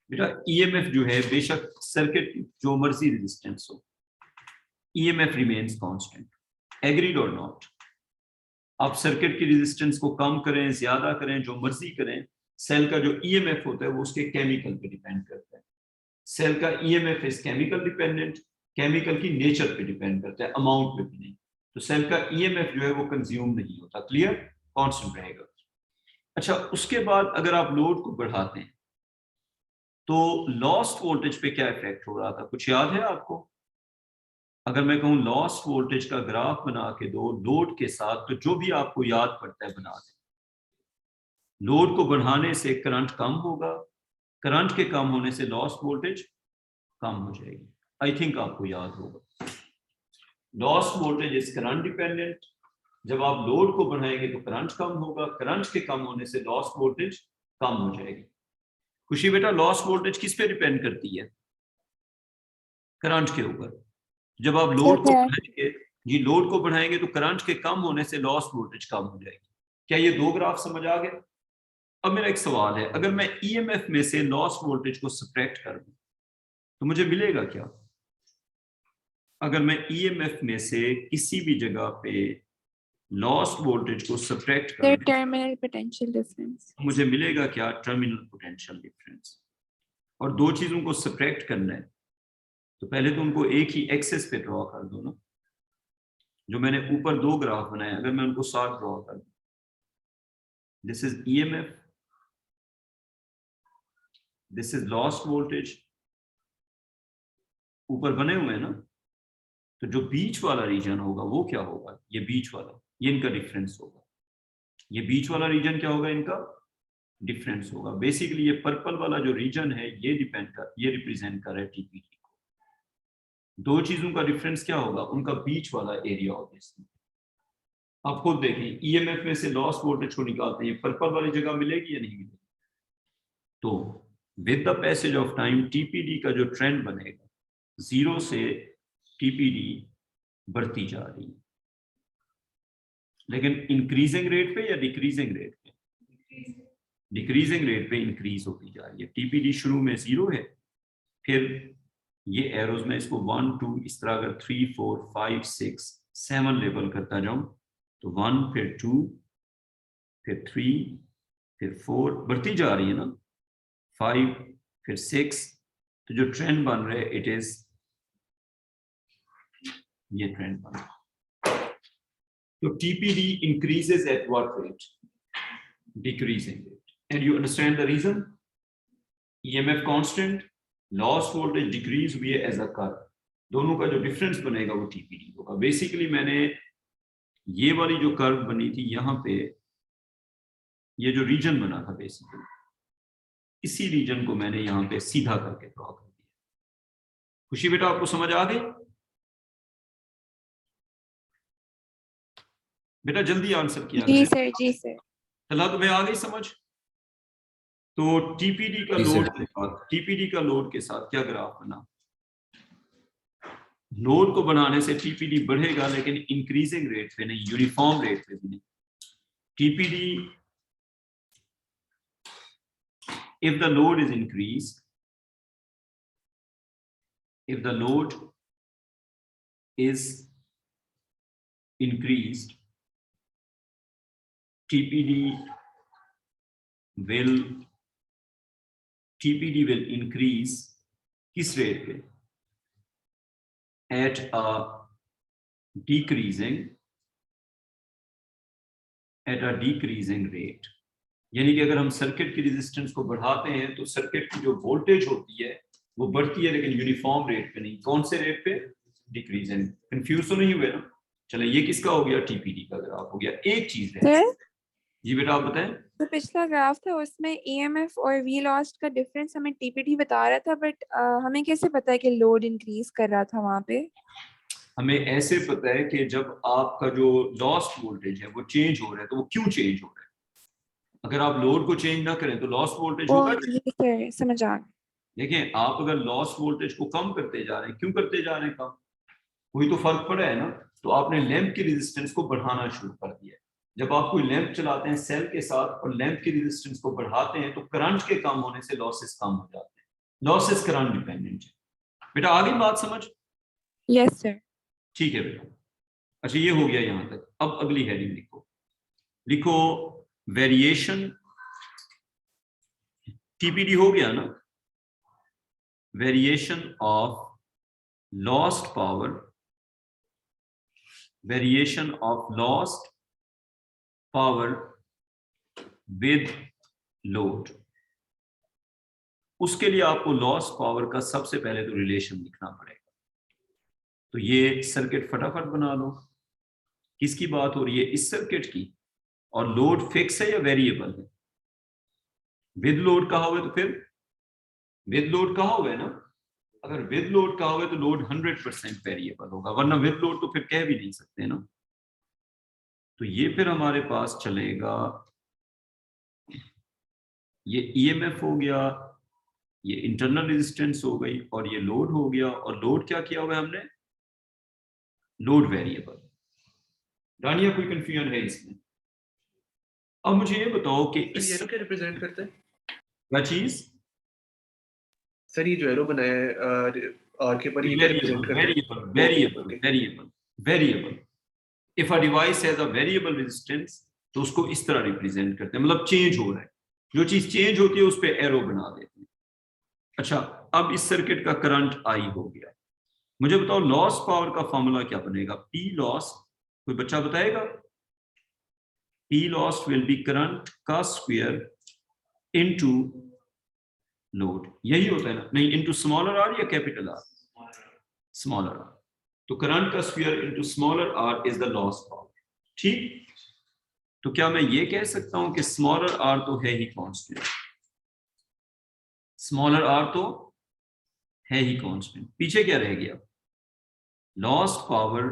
बेटा, ईएमएफ जो है, बेशक सर्किट जो मर्जी रेजिस्टेंस हो, ईएमएफ रिमेन्स कांस्टेंट। एग्रीड और नॉट? आप सर्किट की रेजिस्टेंस को कम करें, ज्यादा करें, जो मर्जी करें, सेल का जो ईएमएफ होता है वो उसके केमिकल पे डिपेंड करता है। सेल का EMF is chemical dependent, chemical की नेचर पे डिपेंड करता है, अमाउंट पे भी नहीं। तो सेल का ईएमएफ जो है वो कंज्यूम नहीं होता, क्लियर? कांस्टेंट रहेगा। अच्छा, उसके बाद अगर आप लोड को बढ़ाते हैं तो लॉस्ट वोल्टेज पे क्या इफेक्ट हो रहा था? कुछ याद है आपको? अगर मैं कहूं लॉस्ट वोल्टेज का ग्राफ बना के दो लोड के साथ, तो जो भी आपको याद पड़ता है बना दें। लोड को बढ़ाने से करंट कम होगा, करंट के कम होने से लॉस्ट वोल्टेज कम हो जाएगी। आई थिंक आपको याद होगा, lost voltage is current dependent. जब आप लोड को बढ़ाएंगे तो करंट कम होगा, करंट के कम होने से लॉस्ट वोल्टेज कम हो जाएगी। खुशी बेटा लॉस वोल्टेज किस पे डिपेंड करती है? करंट के ऊपर। जब आप लोड को बढ़ाएंगे जी, लोड को बढ़ाएंगे तो करंट के कम होने से लॉस वोल्टेज कम हो जाएगी। क्या ये दो ग्राफ समझ आ गए? अब मेरा एक सवाल है, अगर मैं ईएमएफ में से लॉस वोल्टेज को सब्ट्रैक्ट कर दूं तो मुझे मिलेगा क्या? अगर मैं ईएमएफ में से किसी भी जगह पे लॉस वोल्टेज को सब्ट्रैक्ट कर दूं टर्मिनल पोटेंशियल डिफरेंस, मुझे मिलेगा क्या? Terminal potential difference. और दो चीजों को सब्ट्रैक्ट करना है तो पहले तो उनको एक ही एक्सेस पे ड्रॉ कर दो ना। जो मैंने ऊपर दो ग्राफ बनाए, अगर मैं उनको साथ ड्रॉ कर दूं, this is EMF, this is loss voltage, ऊपर बने हुए हैं ना। तो जो बीच वाला रीजन होगा वो क्या होगा? ये बीच वाला, ये इनका डिफरेंस होगा। ये बीच वाला रीजन क्या होगा? इनका डिफरेंस होगा। बेसिकली ये पर्पल वाला जो रीजन है ये ये रिप्रेजेंट कर रहा है टीपीडी को। दो चीजों का डिफरेंस क्या होगा? उनका बीच वाला एरिया होगा इसमें। आप खुद देखें, ईएमएफ में से लॉस वोल्टेज को निकालते हैं, पर्पल वाली जगह मिलेगी या नहीं मिलेगी? तो with the passage of time TPD का जो ट्रेंड बनेगा, जीरो से टीपीडी बढ़ती जा रही है, लेकिन इंक्रीजिंग रेट पे या डिक्रीजिंग रेट पे? डिक्रीजिंग रेट पे इंक्रीज होती जा रही है। टीपीडी शुरू में जीरो है, फिर ये एरोज में इसको 1 2 इस तरह अगर 3 4 5 6 7 लेवल करता जाऊं तो 1 फिर 2 फिर 3 फिर 4 बढ़ती जा रही है ना, 5 फिर 6। तो जो ट्रेंड बन रहा है इट इज ये ट्रेंड बन रहा है। तो TPD increases at what rate? Decreasing rate. And you understand the reason? EMF constant, loss voltage decrease हुई है as a curve. दोनों का जो डिफरेंस बनेगा वो TPD होगा। बेसिकली मैंने ये वाली जो कर्व बनी थी यहाँ पे, ये जो रीजन बना था बेसिकली, इसी रीजन को मैंने यहाँ पे सीधा करके ड्रॉ कर दिया। खुशी बेटा आपको समझ आ गई? बेटा जल्दी आंसर किया जी सर, जी सर। चला तुम्हें आ गई समझ? तो टीपीडी का लोड के साथ, टीपीडी का लोड के साथ क्या ग्राफ बना? लोड को बढ़ाने से टीपीडी बढ़ेगा लेकिन इंक्रीजिंग रेट पे नहीं, यूनिफॉर्म रेट पे भी नहीं। TPD, if the load is increased, if the load is increased, TPD will increase किस रेट पे? At a decreasing rate। यानी कि अगर हम सर्किट की रेजिस्टेंस को बढ़ाते हैं तो सर्किट की जो वोल्टेज होती है वो बढ़ती है लेकिन यूनिफॉर्म रेट पे नहीं। कौन से रेट पे? डिक्रीजिंग। कंफ्यूज तो नहीं हुए ना? चलो ये किसका हो गया? टीपीडी का ग्राफ हो गया। एक चीज है जी बेटा, आप बताएं। तो पिछला ग्राफ था उसमें ईएमएफ और वी लॉस्ट का डिफरेंस हमें टीपीडी बता रहा था, बट हमें कैसे पता है कि लोड इंक्रीज कर रहा था वहां पे? हमें ऐसे पता है कि जब आपका जो लॉस्ट वोल्टेज है वो चेंज हो रहा है तो वो क्यों चेंज हो रहा है। अगर आप लोड को चेंज ना करें तो लॉस वोल्टेज होगा। सर समझ आ गया। देखिए आप अगर लॉस वोल्टेज को कम करते जा रहे हैं, क्यों करते जा रहे हैं कम? कोई तो फर्क पड़ा है ना। तो आपने लैंप की रेजिस्टेंस को बढ़ाना शुरू कर दिया। जब आप कोई लैंप चलाते हैं सेल के साथ और लैंप की रेजिस्टेंस को बढ़ाते हैं तो करंट के कम होने से लॉसेस कम हो जाते हैं। लॉसेस करंट डिपेंडेंट है। बेटा आ गई बात समझ? Yes sir. ठीक है बेटा। अच्छा ये हो गया यहां तक। अब अगली हेडिंग लिखो। लिखो वेरिएशन। टीपीडी हो गया ना? Variation of lost power, variation of lost power with load. उसके लिए आपको लॉस पावर का सबसे पहले तो रिलेशन लिखना पड़ेगा। तो ये सर्किट फटाफट बना लो। किसकी बात हो रही है? इस सर्किट की। और लोड फिक्स है या वेरिएबल है? विद लोड कहा हुआ है तो फिर विद लोड कहा हुआ है ना। अगर विद लोड कहा हुआ है तो लोड 100% वेरिएबल होगा, वरना विद लोड तो फिर कह भी नहीं सकते ना। तो ये फिर हमारे पास चलेगा, ये ईएमएफ हो गया, ये इंटरनल रेजिस्टेंस हो गई और ये लोड हो गया, और लोड क्या किया हुआ है हमने, लोड वेरिएबल। रानिया कोई कंफ्यूजन है इसमें? अब मुझे ये बताओ कि इस एरो क्या रिप्रेजेंट करता है क्या चीज, सर? ये जो एरो बनाया है आर के पर, ये क्या रिप्रेजेंट करता है? Variable. If a device has a variable resistance तो उसको इस तरह रिप्रेजेंट करते हैं, मतलब चेंज हो रहा है, जो चीज चेंज होती है उस पे एरो बना देते हैं। अच्छा, अब इस सर्किट का करंट आई हो गया, मुझे बताओ लॉस पावर का फॉर्मूला क्या बनेगा? पी लॉस, कोई बच्चा बताएगा? P loss will be current का स्क्वायर इनटू लोड, यही होता है ना? नहीं, इनटू स्मॉलर आर या कैपिटल आर? Smaller R. तो करंट का square into smaller R is the loss power. ठीक, तो क्या मैं ये कह सकता हूं कि स्मॉलर आर तो है ही कांस्टेंट, स्मॉलर आर तो है ही कांस्टेंट, पीछे क्या रह गया? Lost power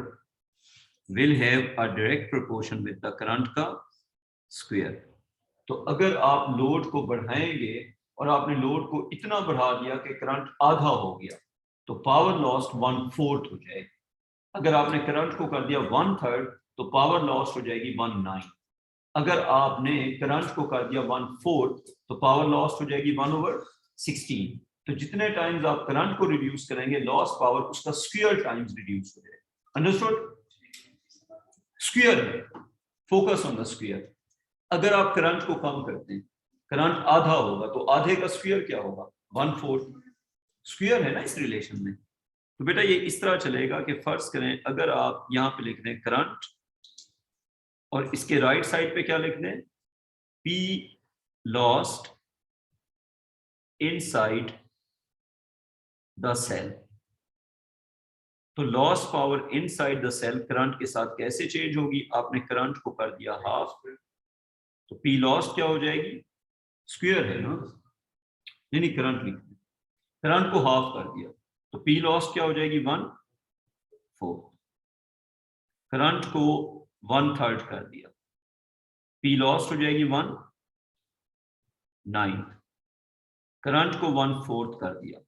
will have a direct proportion with the current का स्क्वायर। तो अगर आप लोड को बढ़ाएंगे और आपने लोड को इतना बढ़ा दिया कि करंट आधा हो गया, तो पावर लॉस्ट 1/4 हो जाएगी। अगर आपने करंट को कर दिया 1/3 तो पावर लॉस्ट हो जाएगी 1/9। अगर आपने करंट को कर दिया 1/4 तो पावर लॉस्ट हो जाएगी 1/16। तो जितने टाइम्स आप करंट को रिड्यूस करेंगे, लॉस पावर उसका स्क्वायर टाइम्स रिड्यूस हो जाएगा। अंडरस्टूड? स्क्वायर है, फोकस ऑन द स्क्वायर। अगर आप करंट को कम करते हैं, करंट आधा होगा तो आधे का स्क्वायर क्या होगा? 1/4। स्क्वायर है ना इस रिलेशन में। तो बेटा ये इस तरह चलेगा कि फर्ज करें अगर आप यहां पे लिख दें करंट और इसके राइट साइड पे क्या लिख दें? P lost inside the cell. तो loss power inside the cell current के साथ कैसे चेंज होगी? आपने करंट को कर दिया हाफ, तो पी लॉस्ट क्या हो जाएगी? स्क्वायर है ना? नहीं, करंट लिख दें, करंट को हाफ कर दिया तो पी लॉस्ट क्या हो जाएगी? 1/4। करंट को 1/3 कर दिया, पी लॉस्ट हो जाएगी 1/9। करंट को 1/4 कर दिया,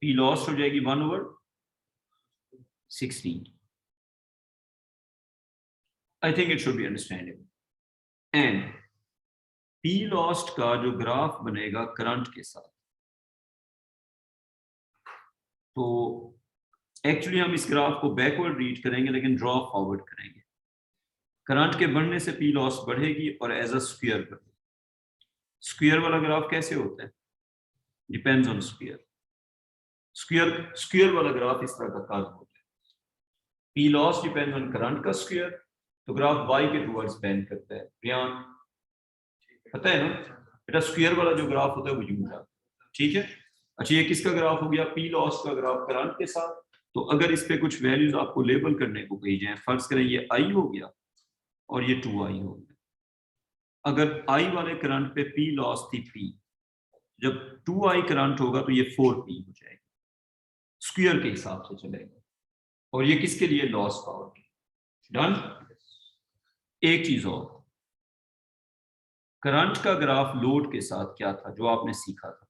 पी लॉस्ट हो जाएगी 1/16। I think it should be understandable. And P lost का जो ग्राफ बनेगा करंट के साथ, तो एक्चुअली हम इस ग्राफ को बैकवर्ड रीड करेंगे लेकिन ड्रॉ फॉरवर्ड करेंगे। करंट के बढ़ने से पी लॉस बढ़ेगी और एज अ स्क्वायर बढ़ेगी। स्क्वायर वाला ग्राफ कैसे होता है? Depends on square. स्क्वायर वाला ग्राफ इस तरह का कर्व होता है। P loss depends on current का स्क्वायर, तो ग्राफ y के टुवर्ड्स बेंड करता है। रियान पता है ना बेटा? स्क्वायर वाला जो ग्राफ होता है वो यूं जाता है, ठीक है? अच्छा, ये किसका ग्राफ हो गया? पी लॉस का ग्राफ करंट के साथ। तो अगर इस पे कुछ वैल्यूज आपको लेबल करने को कही जाए, फर्ज करें ये i हो गया और ये 2i हो गया। अगर i वाले करंट पे पी लॉस थी p, जब 2i करंट होगा तो ये 4p हो जाएगा, स्क्वायर के हिसाब से चलेगा। और ये किसके लिए? लॉस पावर के। डन? एक चीज और, करंट का ग्राफ लोड के साथ क्या था जो आपने सीखा था?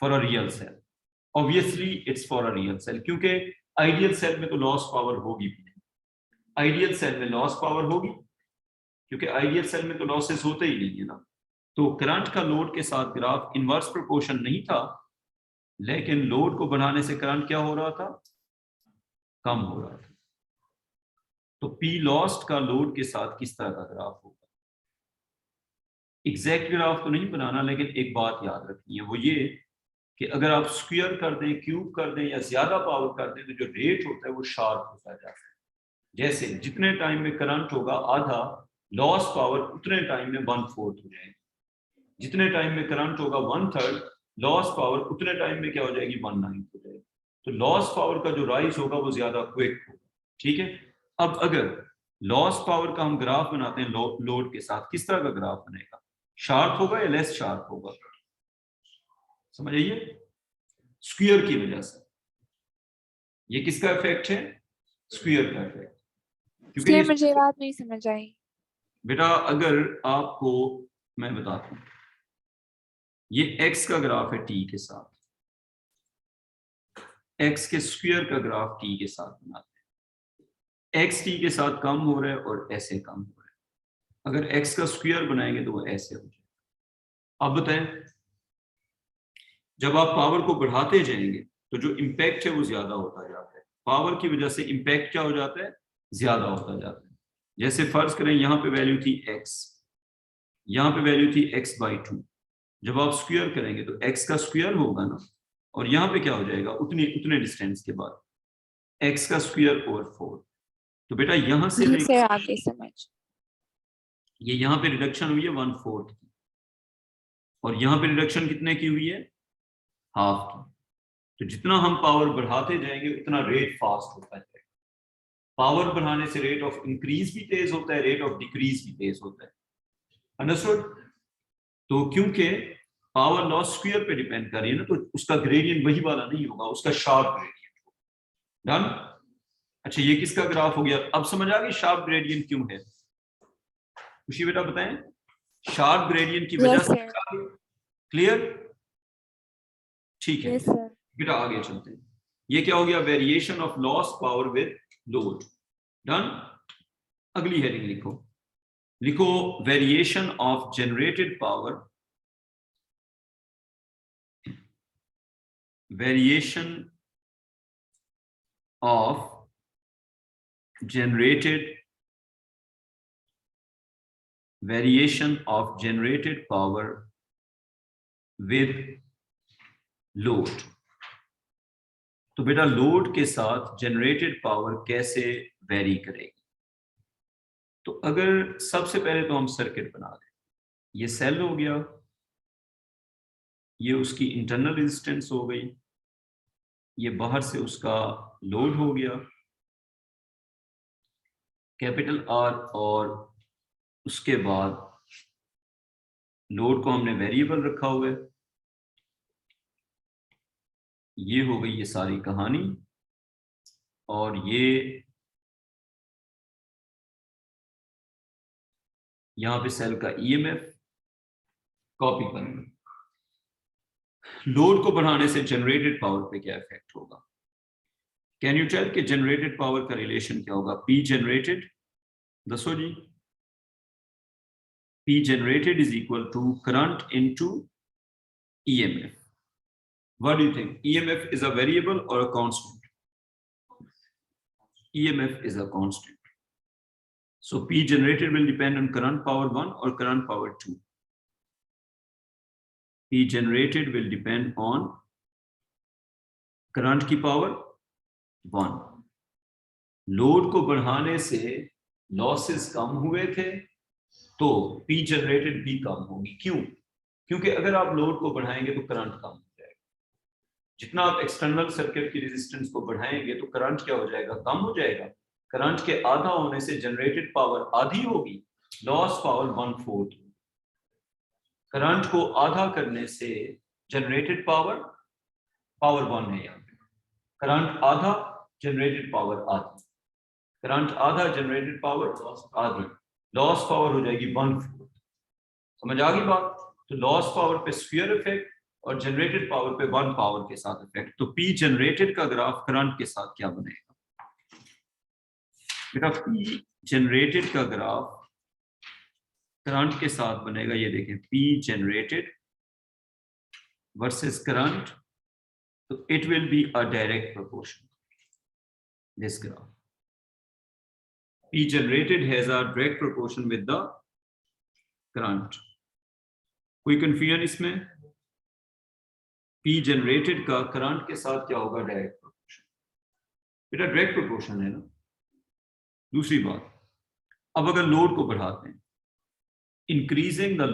For a real cell, obviously it's for a real cell, क्योंकि आइडियल सेल में तो लॉस पावर होगी भी नहीं। आइडियल सेल में लॉस पावर होगी क्योंकि आइडियल सेल में तो लॉसेस होते ही नहीं है ना। तो करंट का लोड के साथ ग्राफ इनवर्स प्रोपोर्शन नहीं था, लेकिन लोड को बढ़ाने से करंट क्या हो रहा था? कम हो रहा था। तो पी लॉस्ट का लोड के साथ किस तरह का ग्राफ होगा? एग्जैक्ट ग्राफ तो नहीं बनाना, लेकिन एक बात याद रखनी है, वो ये कि अगर आप स्क्वायर कर दें, क्यूब कर दें या ज्यादा पावर कर दें, तो जो रेट होता है वो शार्प होता जाता है। जैसे जितने टाइम में करंट होगा आधा, लॉस पावर उतने टाइम में 1/4 हो जाएगी। जितने टाइम में करंट होगा 1/3, लॉस पावर उतने टाइम में क्या हो जाएगी? 1/9 हो जाएगी। तो लॉस पावर का जो राइज होगा वो ज्यादा क्विक होगा, ठीक है? अब अगर लॉस पावर का हम ग्राफ बनाते हैं लोड के साथ, किस तरह का ग्राफ बनेगा? शार्प होगा या लेस शार्प होगा? समझ आइए, स्क्वायर की वजह से। ये किसका इफेक्ट है? स्क्वायर का इफेक्ट। इसलिए मुझे बात नहीं समझ आई बेटा अगर आपको मैं बताता हूँ, ये x का ग्राफ है t के साथ, x के स्क्वायर का ग्राफ t के साथ बनाते हैं। x t के साथ कम हो रहा है और ऐसे कम हो रहा है। अगर x का स्क्वायर बनाएंगे तो वो ऐसे हो जाएगा। अब बताएं, जब आप पावर को बढ़ाते जाएंगे तो जो इम्पैक्ट है वो ज्यादा होता जाता है। पावर की वजह से इम्पैक्ट क्या हो जाता है, ज्यादा होता जाता है। जैसे फर्ज करें यहाँ पे वैल्यू थी x, यहाँ पे वैल्यू थी x/2। जब आप स्क्वायर करेंगे तो x का स्क्वायर होगा ना, और यहाँ पे क्या हो जाएगा, उतने डिस्टेंस के बाद x का स्क्वायर ओवर 4। तो बेटा यहाँ से जी सर, आगे समझ। ये यहाँ पे रिडक्शन हुई है 1/4 की, और यहाँ पे रिडक्शन कितने की हुई है, हाफ की। तो जितना हम पावर बढ़ाते जाएंगे उतना रेट फास्ट होता है। पावर बढ़ाने से रेट ऑफ इंक्रीज भी तेज होता है, रेट ऑफ डिक्रीज भी तेज होता है। अंडरस्टूड? तो क्योंकि पावर लॉस स्क्वायर पे डिपेंड कर रही है ना, तो उसका ग्रेडियंट वही वाला नहीं होगा, उसका शार्प ग्रेडियंट होगा। डन? अच्छा, ये किसका ग्राफ हो गया? अब समझ आ गई शार्प ग्रेडियंट क्यों है? खुशी बेटा बताएं, शार्प ग्रेडियंट की वजह से क्लियर? ठीक है यस सर। बेटा, आगे चलते हैं। ये क्या हो गया, variation of loss power with load. Done? अगली हेडिंग लिखो, लिखो variation of generated power, variation of generated power with load. तो बेटा लोड के साथ जनरेटेड पावर कैसे वेरी करेगी? तो अगर सबसे पहले तो हम सर्किट बना दें। ये सेल हो गया, ये उसकी इंटरनल रेजिस्टेंस हो गई, ये बाहर से उसका लोड हो गया कैपिटल R, और उसके बाद लोड को हमने वेरिएबल रखा हुआ है। ये हो गई ये सारी कहानी, और ये यहां पे सेल का EMF कॉपी करना। लोड को बढ़ाने से जनरेटेड पावर पे क्या इफेक्ट होगा? कैन यू टेल कि जनरेटेड पावर का रिलेशन क्या होगा? P जनरेटेड, दसो जी। P generated is equal to current into EMF. What do you think? EMF is a variable or a constant? EMF is a constant. So P generated will depend on current power 1 or current power 2. P generated will depend on current की power 1. Load को बढ़ाने से losses कम हुए थे, तो P generated भी कम होगी। क्यों? क्योंकि अगर आप लोड को बढ़ाएंगे तो करंट कम हो जाएगा। जितना आप एक्सटर्नल सर्किट की रेजिस्टेंस को बढ़ाएंगे तो करंट क्या हो जाएगा, कम हो जाएगा। करंट के आधा होने से जनरेटेड पावर आधी होगी, लॉस पावर 1/4। करंट को आधा करने से जनरेटेड पावर 1 है। यहाँ पे करंट आधा, जनरेटेड पावर आधी। करंट आधा, जनरेटेड पावर आधी, लॉस पावर हो जाएगी 1/4। समझ आ गई बात? तो लॉस पावर पे स्फीयर इफेक्ट और जनरेटेड पावर पे 1 पावर के साथ इफेक्ट। तो P जनरेटेड का ग्राफ करंट के साथ क्या बनेगा बेटा? P जनरेटेड का ग्राफ करंट के साथ बनेगा, ये देखें, P जनरेटेड वर्सेस करंट, तो it will be a direct proportion this graph. P generated has a direct proportion with the current. कोई कंफ्यूजन इसमें? P generated का करंट के साथ क्या होगा, डायरेक्ट प्रोपोर्शन। बेटा डायरेक्ट प्रोपोर्शन है ना। दूसरी बात, अब अगर लोड को बढ़ाते हैं, इंक्रीजिंग द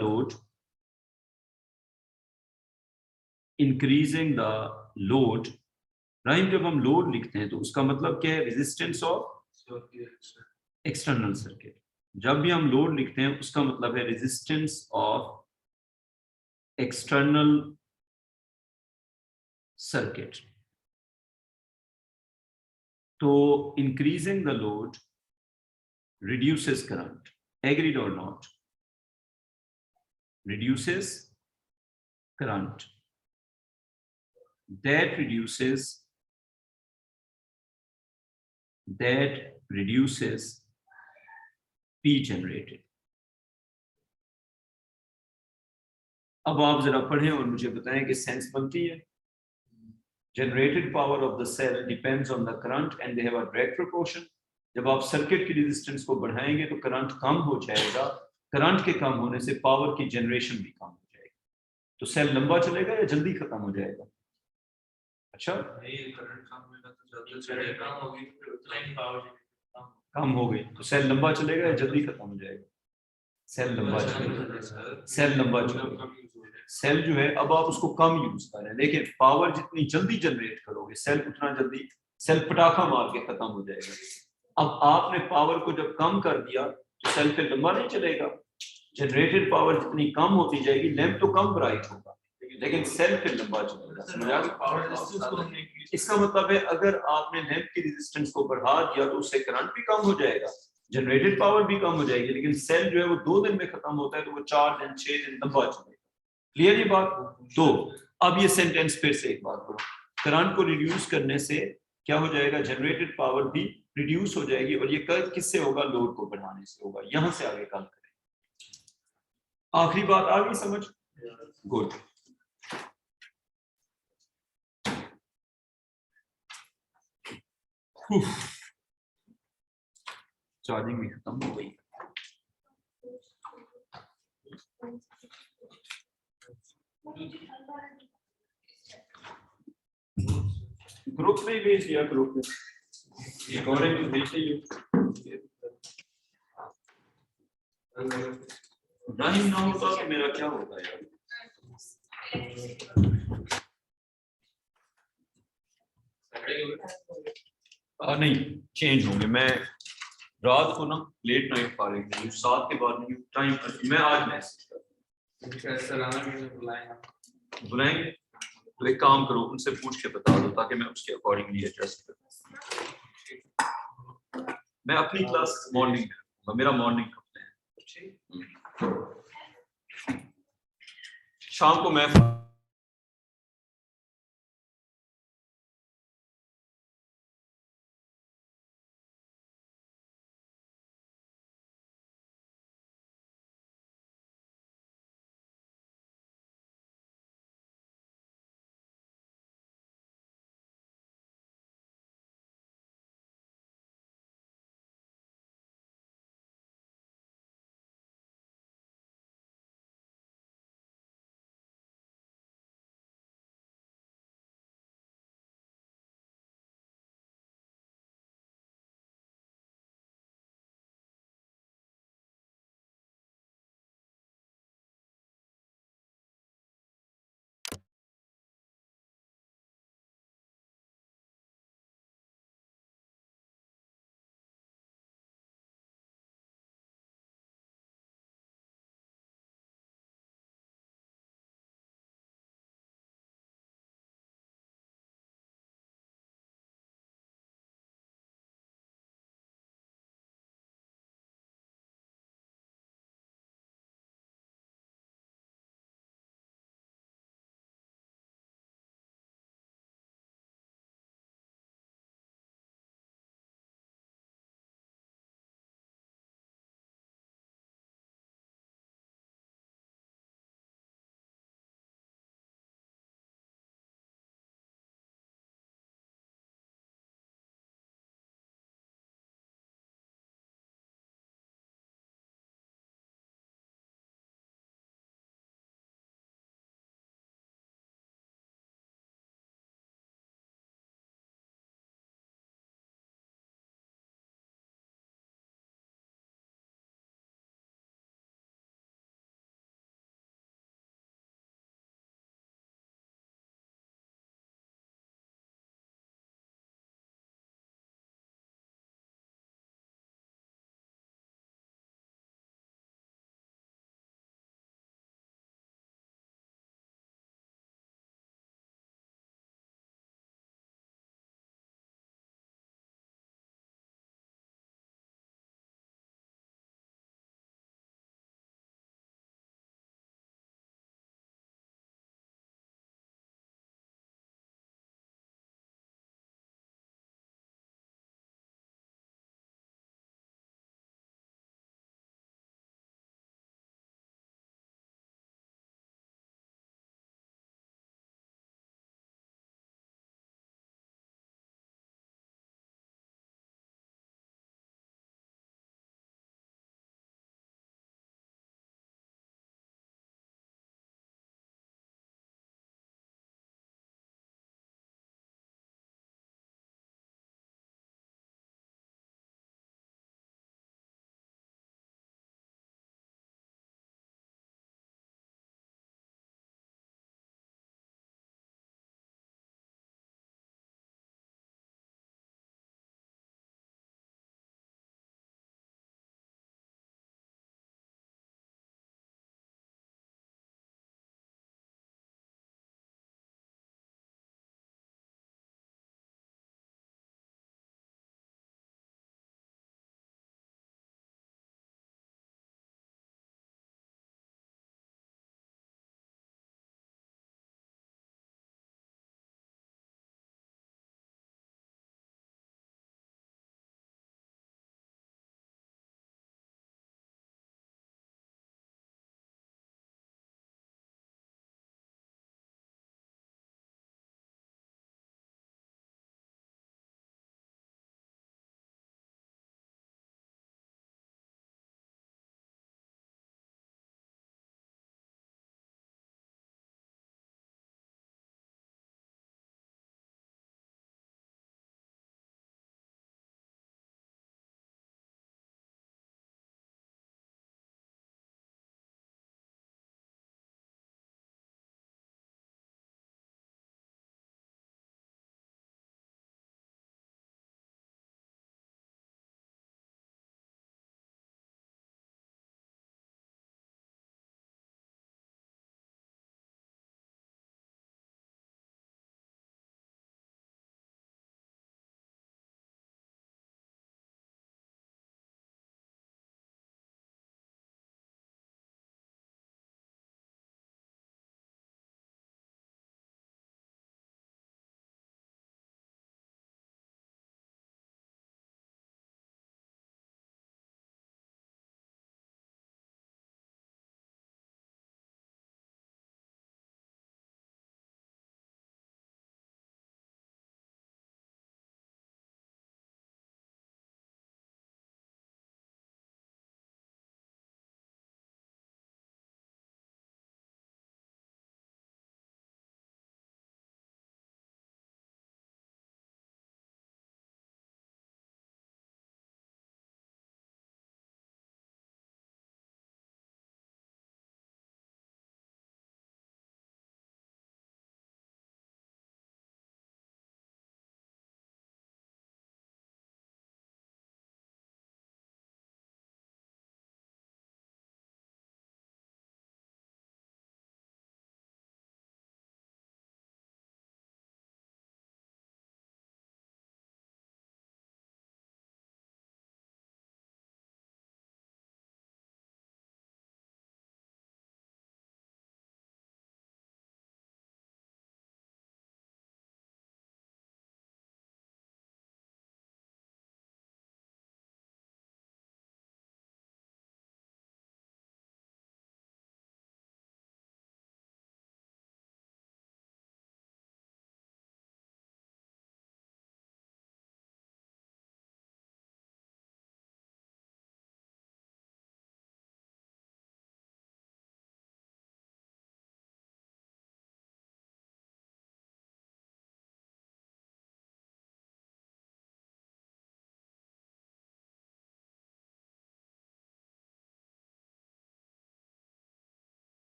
लोड, राइम, जब हम लोड लिखते हैं तो उसका मतलब क्या है, रेजिस्टेंस ऑफ एक्सटर्नल सर्किट। जब भी हम लोड लिखते हैं उसका मतलब है रेजिस्टेंस ऑफ एक्सटर्नल सर्किट। तो increasing the load reduces current, agreed और not? Reduces current that reduces P generated. अब आप जरा पढ़ें और मुझे बताएं कि सेंस बनती है. Generated power of the cell depends on the current and they have a direct proportion. जब आप सर्किट की रेजिस्टेंस को बढ़ाएंगे तो करंट कम हो जाएगा. करंट के कम होने से पावर की जनरेशन भी कम हो जाएगी. तो सेल लंबा चलेगा या जल्दी खत्म हो जाएगा? अच्छा, नहीं करंट कम होगा तो जल्दी चलेगा, कम होगी तो उतना ही पावर कम हो गई तो सेल लंबा चलेगा या जल्दी खत्म हो जाएगा? सेल लंबा चलेगा. सेल लंबा चलेगा. सेल जो है अब आप उसको कम यूज कर रहे हैं, लेकिन पावर जितनी जल्दी जनरेट करोगे सेल उतना जल्दी, सेल पटाखा मार के खत्म हो जाएगा. अब आपने पावर को जब कम कर दिया तो सेल फिर लंबा नहीं चलेगा. जनरेटेड पावर जितनी कम होती जाएगी लैंप तो कम ब्राइट होगा लेकिन सेल फिर लंबा चलेगा. समझ आ गई? पावर रेजिस्टेंस को हमने इसका मतलब है अगर आपने लैंप की रेजिस्टेंस को बढ़ा दिया तो उससे करंट भी कम हो जाएगा, जनरेटेड पावर भी कम हो जाएगी, लेकिन सेल जो है वो 2 दिन में खत्म होता है तो वो 4 दिन 6 दिन लंबा चलेगा. क्लियर ये बात? तो अब ये सेंटेंस फिर से एक बात करो. करंट को रिड्यूस करने से क्या हो जाएगा? जनरेटेड पावर भी रिड्यूस हो जाएगी और ये किससे होगा? लोड को बढ़ाने से होगा. यहां से आगे काम करें. आखिरी बात आ गई समझ? गुड. चार्जिंग भी खत्म हो गई. ग्रुप में भेज दिया. ग्रुप में रिकॉर्डिंग भेज दी. रनिंग ना होता तो मेरा क्या होगा यार? नहीं चेंज होंगे. मैं रात को ना लेट नाइट पा रही थी 7 के बाद नहीं टाइम पर. मैं आज मैसेज बुलाएंगे तो एक काम करो उनसे पूछ के बता दो ताकि मैं उसके अकॉर्डिंगली एडजस्ट करूं. मैं अपनी क्लास मॉर्निंग में रखूंगा. मेरा मॉर्निंग का प्लान है. शाम को मैं